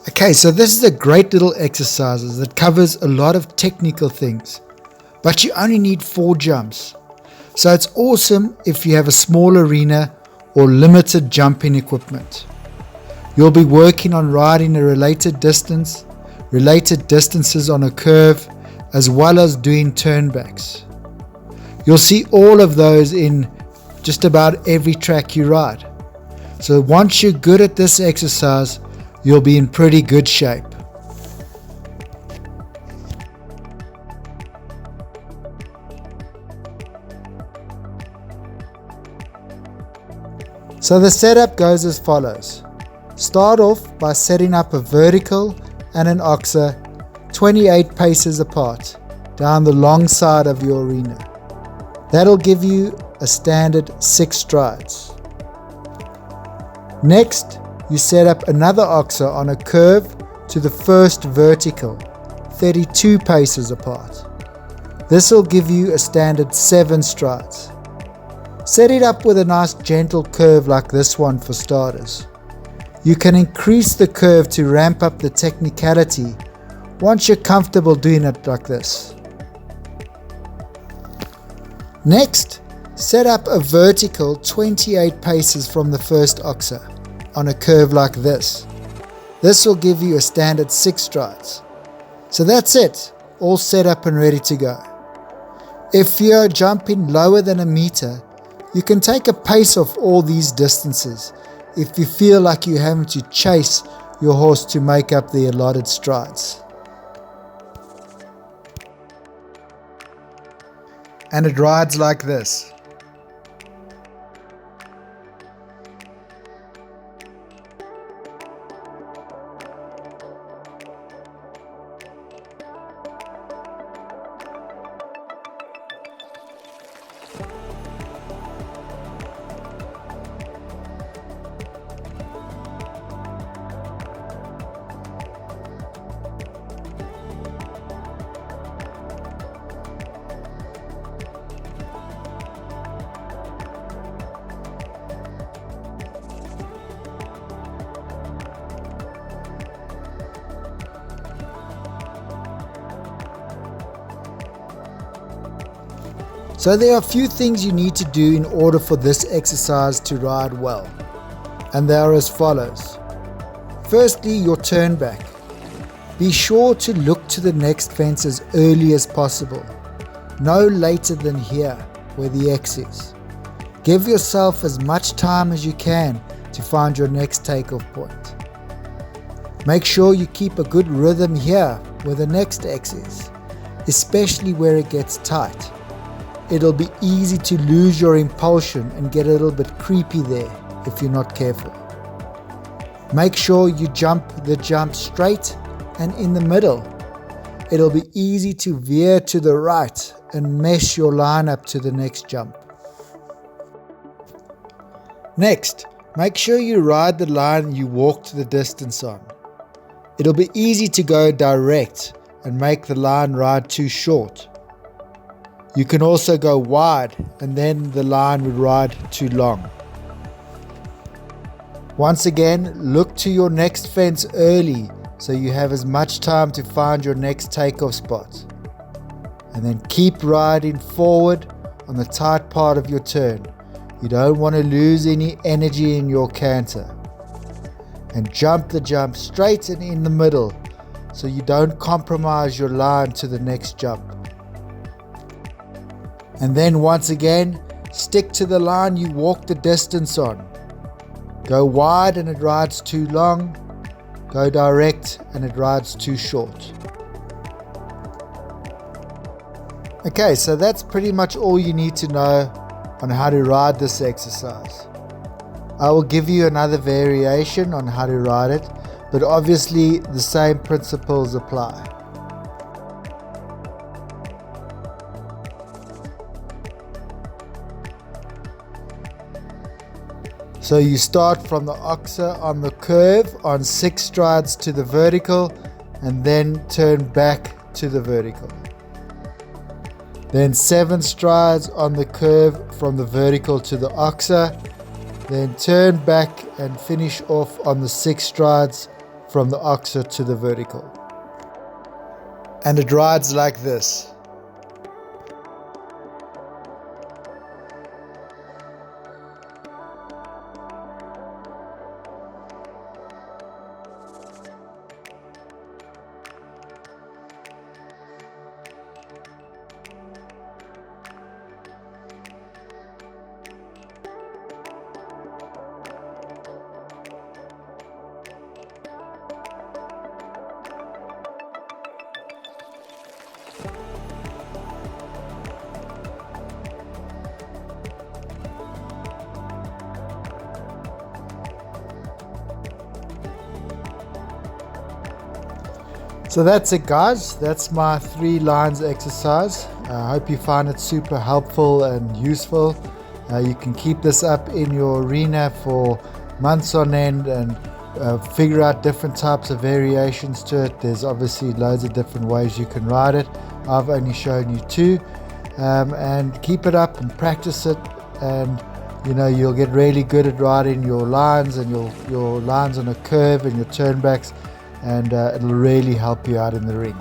Okay, so this is a great little exercise that covers a lot of technical things, but you only need 4 jumps. So it's awesome if you have a small arena or limited jumping equipment. You'll be working on riding a related distances on a curve, as well as doing turnbacks. You'll see all of those in just about every track you ride. So once you're good at this exercise, you'll be in pretty good shape. So the setup goes as follows. Start off by setting up a vertical and an oxer 28 paces apart down the long side of your arena. That'll give you a standard 6 strides. Next, you set up another oxer on a curve to the first vertical, 32 paces apart. This will give you a standard 7 strides. Set it up with a nice gentle curve like this one for starters. You can increase the curve to ramp up the technicality once you're comfortable doing it like this. Next, set up a vertical 28 paces from the first oxer on a curve like this. This will give you a standard 6 strides. So that's it, all set up and ready to go. If you're jumping lower than a meter, you can take a pace of all these distances if you feel like you're having to chase your horse to make up the allotted strides. And it rides like this. So there are a few things you need to do in order for this exercise to ride well, and they are as follows. Firstly, your turn back. Be sure to look to the next fence as early as possible, no later than here where the X is. Give yourself as much time as you can to find your next takeoff point. Make sure you keep a good rhythm here where the next X is, especially where it gets tight. It'll be easy to lose your impulsion and get a little bit creepy there if you're not careful. Make sure you jump the jump straight and in the middle. It'll be easy to veer to the right and mesh your line up to the next jump. Next, make sure you ride the line you walked the distance on. It'll be easy to go direct and make the line ride too short. You can also go wide and then the line would ride too long. Once again, look to your next fence early so you have as much time to find your next takeoff spot. And then keep riding forward on the tight part of your turn. You don't want to lose any energy in your canter. And jump the jump straight and in the middle so you don't compromise your line to the next jump. And then once again, stick to the line you walk the distance on. Go wide and it rides too long. Go direct and it rides too short. Okay, so that's pretty much all you need to know on how to ride this exercise. I will give you another variation on how to ride it, but obviously the same principles apply. So you start from the oxer on the curve on 6 strides to the vertical and then turn back to the vertical. Then 7 strides on the curve from the vertical to the oxer. Then turn back and finish off on the 6 strides from the oxer to the vertical. And it rides like this. So that's it, guys. That's my 3 lines exercise. I hope you find it super helpful and useful. You can keep this up in your arena for months on end and figure out different types of variations to it. There's obviously loads of different ways you can ride it. I've only shown you 2. And keep it up and practice it, and you'll get really good at riding your lines and your lines on a curve and your turnbacks, and it'll really help you out in the ring.